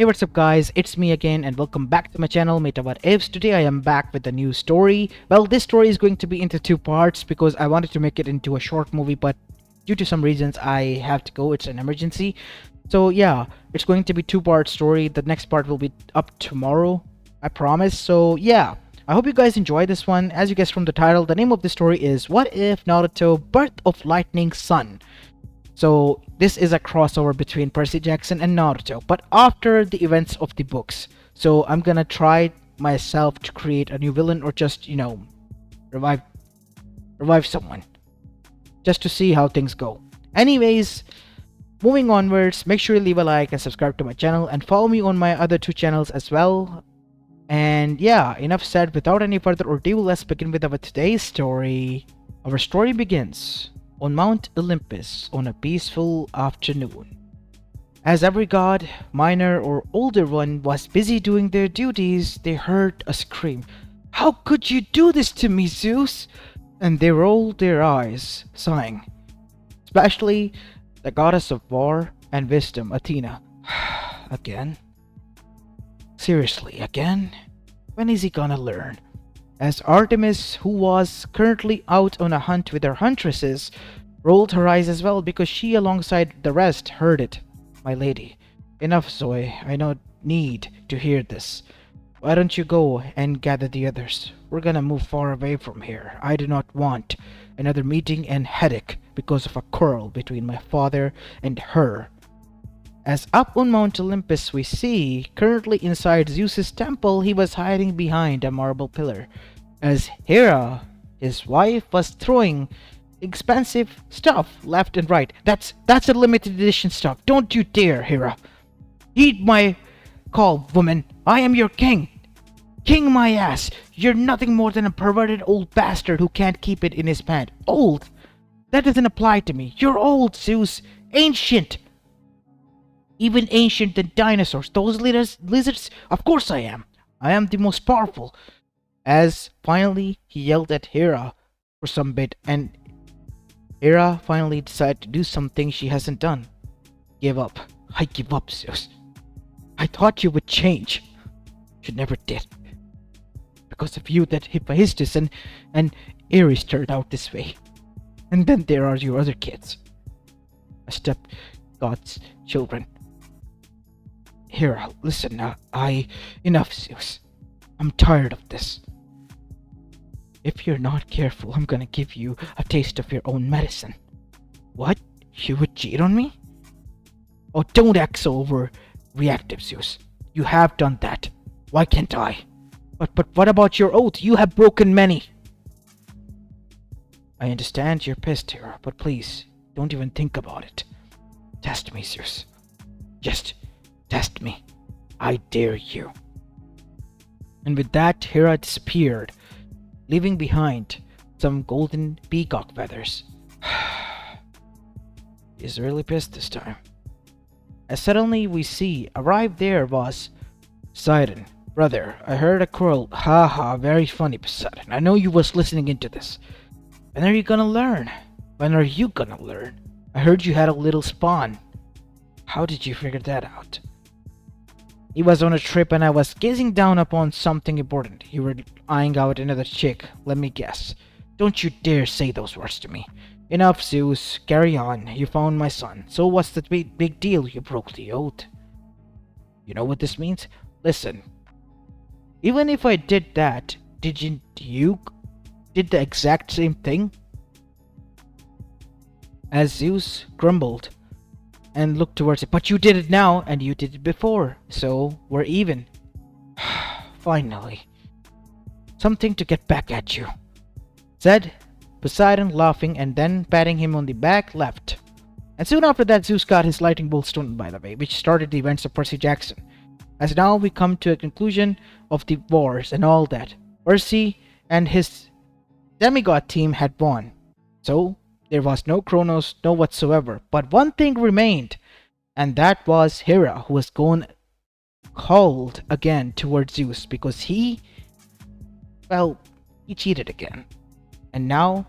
Hey, what's up guys, it's me again and welcome back to my channel Mayta What Ifs. Today I am back with a new story. Well, this story is going to be into two parts because I wanted to make it into a short movie, but due to some reasons I have to go. It's an emergency. So yeah, it's going to be two-part story. The next part will be up tomorrow, I promise. So yeah, I hope you guys enjoy this one. As you guessed from the title, the name of the story is What If Naruto Birth of Lightning Sun. So this is a crossover between Percy Jackson and Naruto, but after the events of the books. So I'm gonna try myself to create a new villain or just, revive someone. Just to see how things go. Anyways, moving onwards, make sure you leave a like and subscribe to my channel and follow me on my other two channels as well. And yeah, enough said. Without any further ado, let's begin with our today's story. Our story begins on Mount Olympus on a peaceful afternoon. As every god, minor or older one, was busy doing their duties, they heard a scream. "How could you do this to me, Zeus?" And they rolled their eyes, sighing. Especially the goddess of war and wisdom, Athena. Again? Seriously, again? When is he gonna learn? As Artemis, who was currently out on a hunt with her huntresses, rolled her eyes as well because she alongside the rest heard it. "My lady, enough, Zoe. I don't need to hear this. Why don't you go and gather the others? We're gonna move far away from here. I do not want another meeting and headache because of a quarrel between my father and her." As up on Mount Olympus we see, currently inside Zeus's temple, he was hiding behind a marble pillar. As Hera, his wife, was throwing expensive stuff left and right. That's a limited edition stuff. Don't you dare, Hera. Heed my call, woman. I am your king. King my ass. You're nothing more than a perverted old bastard who can't keep it in his pants. Old? That doesn't apply to me. You're old, Zeus. Ancient. Even ancient than dinosaurs. Those lizards? Of course I am. I am the most powerful. As finally he yelled at Hera for some bit, and Hera finally decided to do something she hasn't done. Give up. I give up, Zeus. I thought you would change. You never did. Because of you, that Hephaestus and Ares turned out this way. And then there are your other kids. A step God's children. Hera, listen now. Enough, Zeus. I'm tired of this. If you're not careful, I'm gonna give you a taste of your own medicine. What? You would cheat on me? Oh, don't act so overreactive, Zeus. You have done that. Why can't I? But what about your oath? You have broken many. I understand you're pissed, Hera, but please, don't even think about it. Test me, Zeus. Just test me. I dare you. And with that, Hera disappeared, leaving behind some golden peacock feathers. He's really pissed this time. As suddenly we see, arrived there was Poseidon. "Brother, I heard a quarrel." "Ha, very funny, Poseidon. I know you was listening into this. When are you gonna learn? When are you gonna learn? I heard you had a little spawn. How did you figure that out?" "He was on a trip and I was gazing down upon something important. You were eyeing out another chick, let me guess." "Don't you dare say those words to me." "Enough, Zeus. Carry on. You found my son. So what's the big deal? You broke the oath." "You know what this means? Listen. Even if I did that, didn't you did the exact same thing?" As Zeus grumbled and looked towards it. "But you did it now, and you did it before, so we're even." "Finally. Something to get back at you," said Poseidon, laughing, and then patting him on the back, left. And soon after that, Zeus got his lightning bolt stone, by the way, which started the events of Percy Jackson. As now we come to a conclusion of the wars and all that. Percy and his demigod team had won. So there was no Kronos, no whatsoever. But one thing remained, and that was Hera, who was gone cold again towards Zeus because he cheated again. And now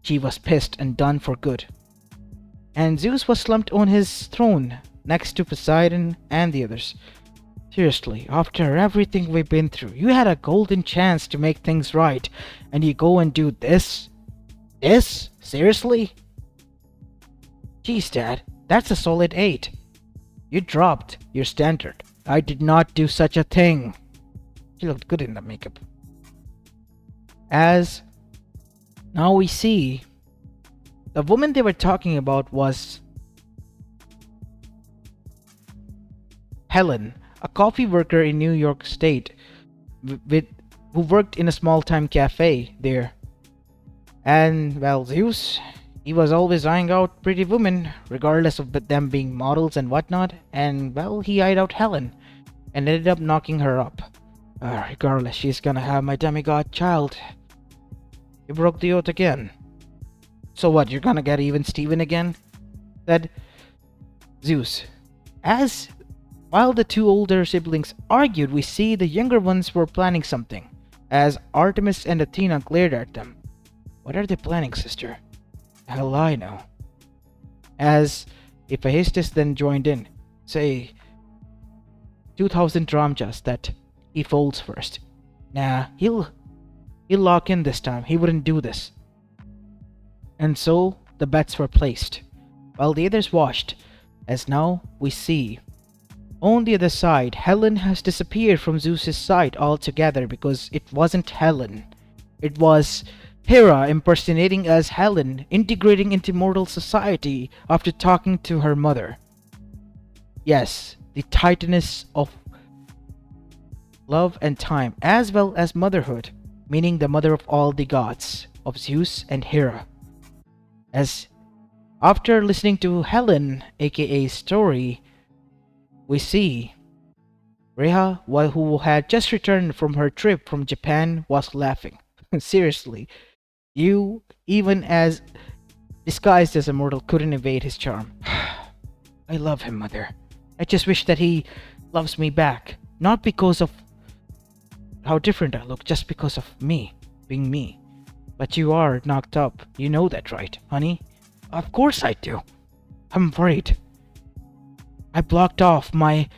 she was pissed and done for good. And Zeus was slumped on his throne, next to Poseidon and the others. Seriously, after everything we've been through, you had a golden chance to make things right, and you go and do this? This? Seriously? Jeez, Dad, that's a solid 8. You dropped your standard. I did not do such a thing. She looked good in the makeup. As now we see, the woman they were talking about was Helen, a coffee worker in New York State, who worked in a small-time cafe there. And, well, Zeus, he was always eyeing out pretty women, regardless of them being models and whatnot, and, well, he eyed out Helen, and ended up knocking her up. Regardless, she's gonna have my demigod child. You broke the oath again. So what, you're gonna get even Steven again? Said Zeus. As while the two older siblings argued, we see the younger ones were planning something, as Artemis and Athena glared at them. What are they planning, sister? Hell I know. As Hephaestus then joined in, say 2,000 drachmas that he folds first. Nah, he'll lock in this time. He wouldn't do this. And so the bets were placed, while the others watched, as now we see on the other side, Helen has disappeared from Zeus's sight altogether because it wasn't Helen. It was Hera impersonating as Helen, integrating into mortal society after talking to her mother. Yes, the titaness of love and time, as well as motherhood, meaning the mother of all the gods, of Zeus and Hera. As after listening to Helen, aka story, we see Reha, who had just returned from her trip from Japan, was laughing. Seriously, you, even as disguised as a mortal, couldn't evade his charm. I love him, Mother. I just wish that he loves me back. Not because of how different I look, just because of me, being me. But you are knocked up. You know that, right, honey? Of course I do. I'm worried. I blocked off my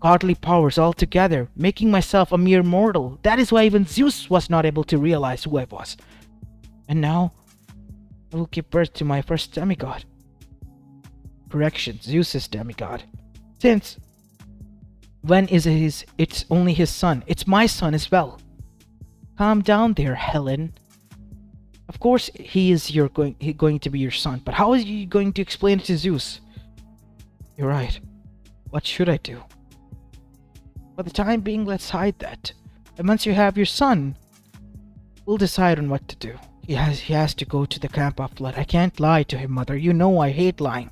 godly powers altogether, making myself a mere mortal. That is why even Zeus was not able to realize who I was. And now, I will give birth to my first demigod. Correction, Zeus's demigod. Since when is it's only his son. It's my son as well. Calm down there, Helen. Of course he is going to be your son, but how is he going to explain it to Zeus? You're right. What should I do? For the time being, let's hide that. And once you have your son, we'll decide on what to do. He has to go to the camp of blood. I can't lie to him, Mother. You know I hate lying.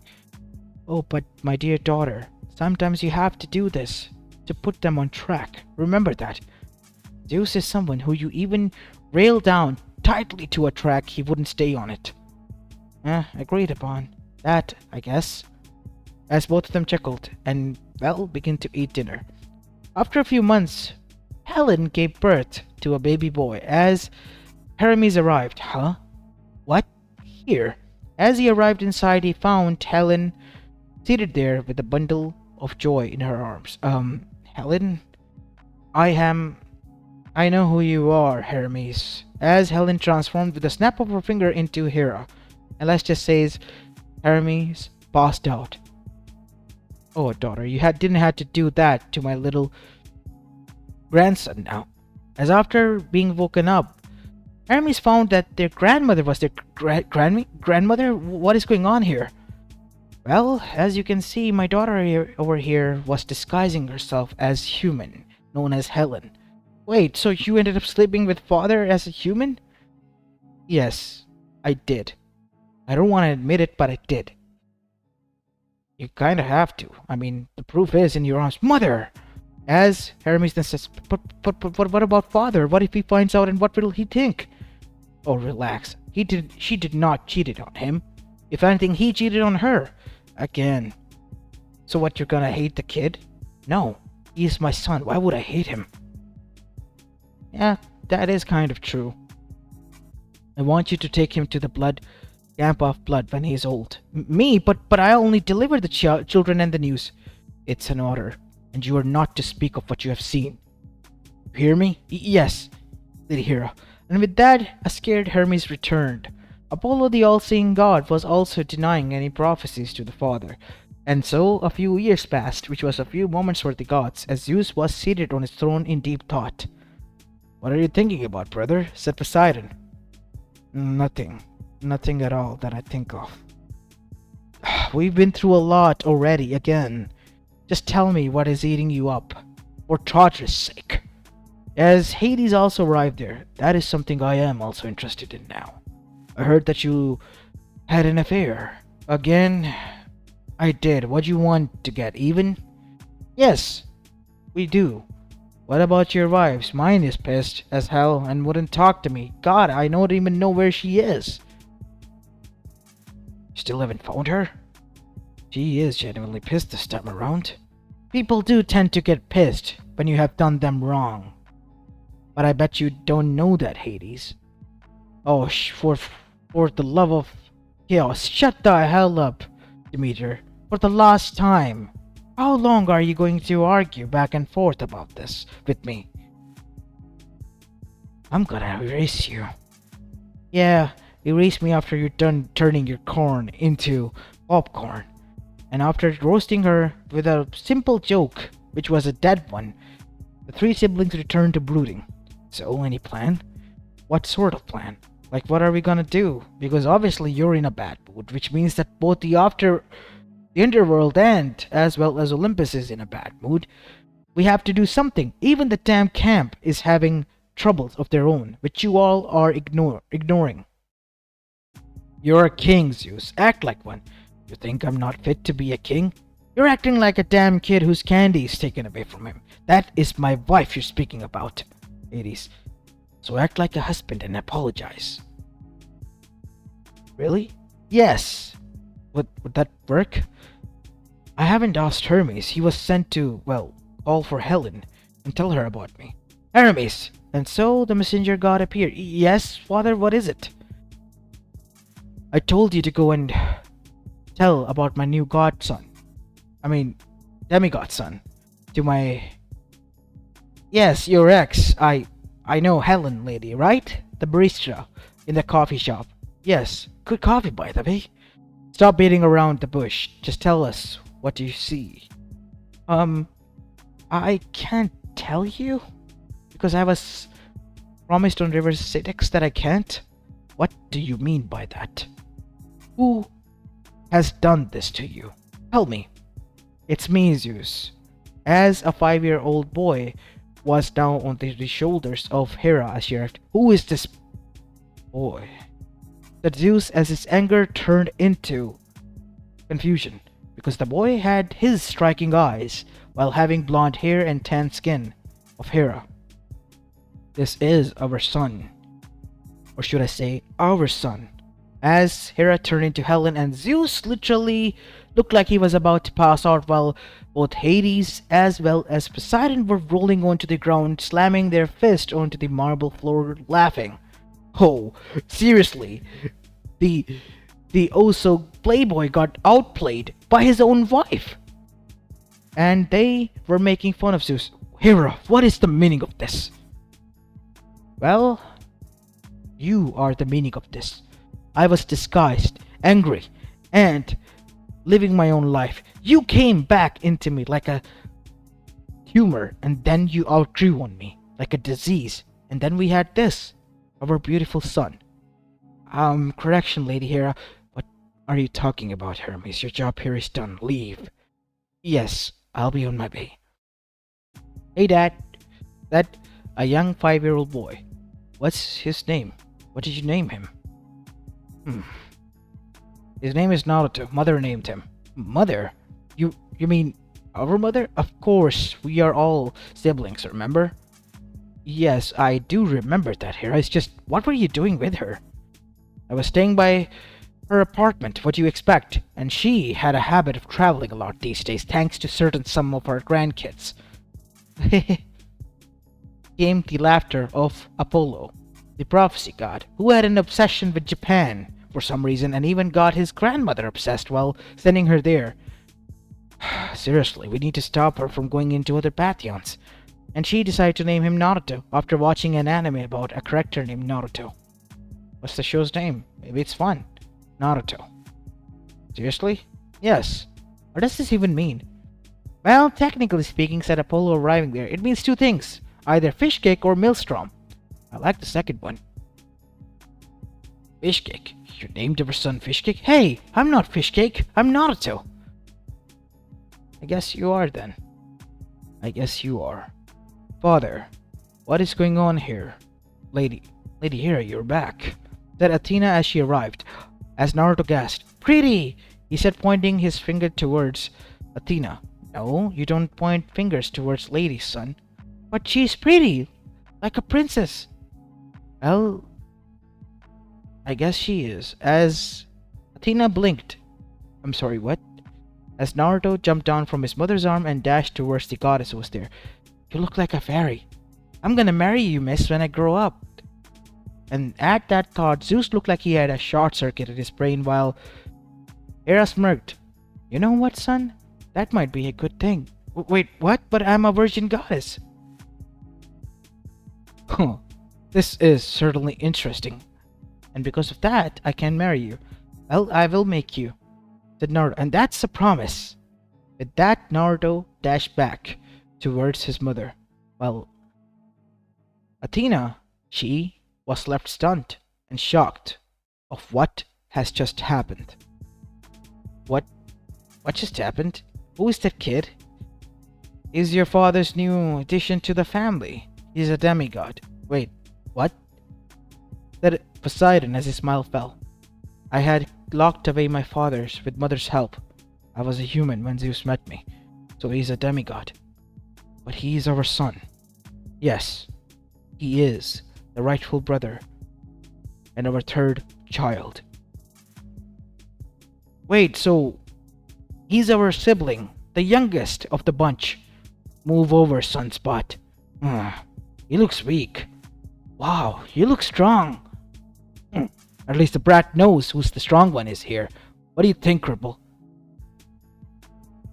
Oh, but my dear daughter, sometimes you have to do this to put them on track. Remember that. Zeus is someone who you even rail down tightly to a track, he wouldn't stay on it. Agreed upon. That, I guess. As both of them chuckled and, well, began to eat dinner. After a few months, Helen gave birth to a baby boy as Hermes arrived. Huh? What? Here? As he arrived inside, he found Helen seated there with a bundle of joy in her arms. Helen? I know who you are, Hermes. As Helen transformed with a snap of her finger into Hera. And let's just say Hermes passed out. Oh, daughter, you didn't have to do that to my little grandson now. As after being woken up, Hermes found that their grandmother was their grandmother? What is going on here? Well, as you can see, my daughter over here was disguising herself as human, known as Helen. Wait, so you ended up sleeping with father as a human? Yes, I did. I don't want to admit it, but I did. You kinda have to. I mean, the proof is in your arms. Mother! As Hermes then says, but what about father? What if he finds out and what will he think? Oh, relax. She did not cheat on him. If anything, he cheated on her. Again. So what, you're gonna hate the kid? No. He is my son. Why would I hate him? Yeah, that is kind of true. I want you to take him to the blood gamp of blood when he is old. Me? But I only deliver the children and the news. It's an order, and you are not to speak of what you have seen. You hear me? Yes, Lady Hera. And with that, a scared Hermes returned. Apollo, the all-seeing god, was also denying any prophecies to the father. And so a few years passed, which was a few moments for the gods, as Zeus was seated on his throne in deep thought. What are you thinking about, brother? Said Poseidon. Nothing. Nothing at all that I think of. We've been through a lot already, again. Just tell me what is eating you up, for Tartarus' sake. As Hades also arrived there, that is something I am also interested in now. I heard that you had an affair. Again? I did. What do you want to get even? Yes, we do. What about your wives? Mine is pissed as hell and wouldn't talk to me. God, I don't even know where she is. Still haven't found her? She is genuinely pissed this time around. People do tend to get pissed when you have done them wrong. But I bet you don't know that, Hades. Oh, for the love of chaos, shut the hell up, Demeter. For the last time. How long are you going to argue back and forth about this with me? I'm gonna erase you. Yeah, erase me after you're done turning your corn into popcorn. And after roasting her with a simple joke, which was a dead one, the three siblings returned to brooding. So, any plan? What sort of plan? Like, what are we gonna do? Because obviously you're in a bad mood, which means that both the underworld and as well as Olympus is in a bad mood. We have to do something. Even the damn camp is having troubles of their own, which you all are ignoring. You're a king, Zeus. Act like one. You think I'm not fit to be a king? You're acting like a damn kid whose candy is taken away from him. That is my wife you're speaking about, Hades. So act like a husband and apologize. Really? Yes. Would that work? I haven't asked Hermes. He was sent to, well, call for Helen and tell her about me. Hermes! And so the messenger god appeared. Yes, father, what is it? I told you to go and tell about my new godson. Demigod son. To my... Yes, your ex. I know Helen, lady, right? The barista in the coffee shop. Yes, good coffee, by the way. Stop beating around the bush. Just tell us what you see. I can't tell you because I was promised on River Styx that I can't. What do you mean by that? Who has done this to you? Tell me. It's me, Zeus. As a 5-year-old boy was down on the shoulders of Hera as she asked, who is this boy? That Zeus, as his anger turned into confusion, because the boy had his striking eyes while having blonde hair and tan skin of Hera. This is our son, or should I say our son. As Hera turned into Helen, and Zeus literally looked like he was about to pass out, while both Hades as well as Poseidon were rolling onto the ground, slamming their fist onto the marble floor, laughing. Oh, seriously, the oh-so playboy got outplayed by his own wife. And they were making fun of Zeus. Hera, what is the meaning of this? Well, you are the meaning of this. I was disguised, angry, and living my own life. You came back into me like a tumor, and then you outgrew on me like a disease. And then we had this, our beautiful son. Correction, Lady Hera. What are you talking about, Hermes? Your job here is done. Leave. Yes, I'll be on my way. Hey, Dad. That a young 5-year-old boy. What's his name? What did you name him? His name is Naruto. Mother named him. Mother? You mean our mother? Of course, we are all siblings, remember? Yes, I do remember that, Hera. It's just, what were you doing with her? I was staying by her apartment, what do you expect? And she had a habit of traveling a lot these days, thanks to some of our grandkids. Came the laughter of Apollo, the prophecy god, who had an obsession with Japan for some reason and even got his grandmother obsessed while sending her there. Seriously, we need to stop her from going into other pantheons. And she decided to name him Naruto after watching an anime about a character named Naruto. What's the show's name? Maybe it's fun. Naruto. Seriously? Yes. What does this even mean? Well, technically speaking, said Apollo arriving there, it means two things. Either fish cake or maelstrom. I like the second one. Fish cake? You named your son Fish Cake? Hey, I'm not Fish Cake. I'm Naruto. I guess you are then. I guess you are. Father, what is going on here? Lady Hera, you're back, said Athena as she arrived. As Naruto gasped, pretty, he said, pointing his finger towards Athena. No, you don't point fingers towards ladies, son. But she's pretty, like a princess. Well, I guess she is. As Athena blinked. I'm sorry, what? As Naruto jumped down from his mother's arm and dashed towards the goddess who was there. You look like a fairy. I'm gonna marry you, miss, when I grow up. And at that thought, Zeus looked like he had a short circuit in his brain while Hera smirked. You know what, son? That might be a good thing. Wait, what? But I'm a virgin goddess. Huh. This is certainly interesting. And because of that, I can marry you. Well, I will make you, said Naruto. And that's a promise. With that, Naruto dashed back towards his mother. Well, Athena, she was left stunned and shocked of what has just happened. What just happened? Who is that kid? He's your father's new addition to the family. He's a demigod. Wait, what? Said Poseidon as his smile fell. I had locked away my father's with mother's help. I was a human when Zeus met me, so he's a demigod. But he is our son. Yes, he is the rightful brother and our third child. Wait, so he's our sibling, the youngest of the bunch. Move over, Sunspot. He looks weak. Wow, you look strong. At least the brat knows who's the strong one is here. What do you think, Cripple?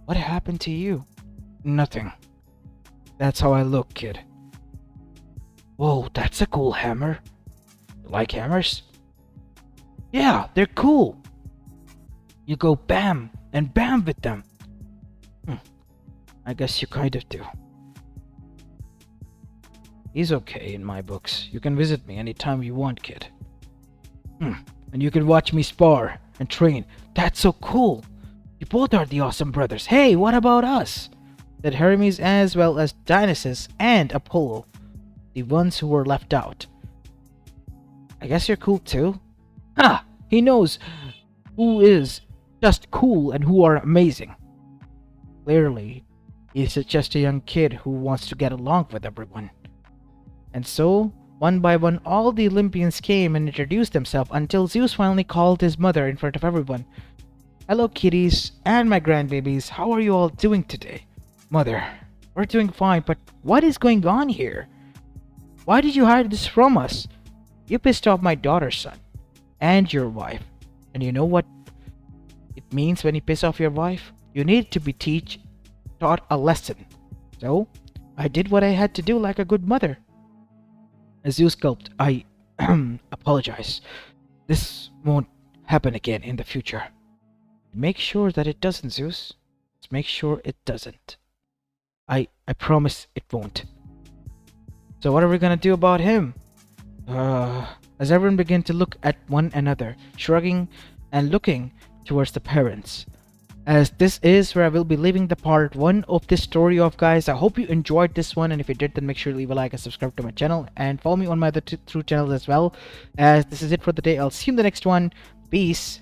What happened to you? Nothing. That's how I look, kid. Whoa, that's a cool hammer. You like hammers? Yeah, they're cool. You go bam and bam with them. I guess you kind of do. He's okay in my books. You can visit me anytime you want, kid. And you can watch me spar and train. That's so cool. You both are the awesome brothers. Hey, what about us? Said Hermes as well as Dionysus and Apollo, the ones who were left out. I guess you're cool too? He knows who is just cool and who are amazing. Clearly, he's just a young kid who wants to get along with everyone. And so, one by one, all the Olympians came and introduced themselves until Zeus finally called his mother in front of everyone. Hello, kitties and my grandbabies. How are you all doing today? Mother, we're doing fine, but what is going on here? Why did you hide this from us? You pissed off my daughter's son and your wife. And you know what it means when you piss off your wife? You need to be taught a lesson. So, I did what I had to do like a good mother. Zeus gulped. I apologize. This won't happen again in the future. Make sure that it doesn't, Zeus. Let's make sure it doesn't. I promise it won't. So what are we gonna do about him? As everyone began to look at one another, shrugging and looking towards the parents. As this is where I will be leaving the part 1 of this story off, guys. I hope you enjoyed this one, and if you did, then make sure to leave a like and subscribe to my channel and follow me on my other two channels as well. As this is it for the day. I'll see you in the next one. Peace.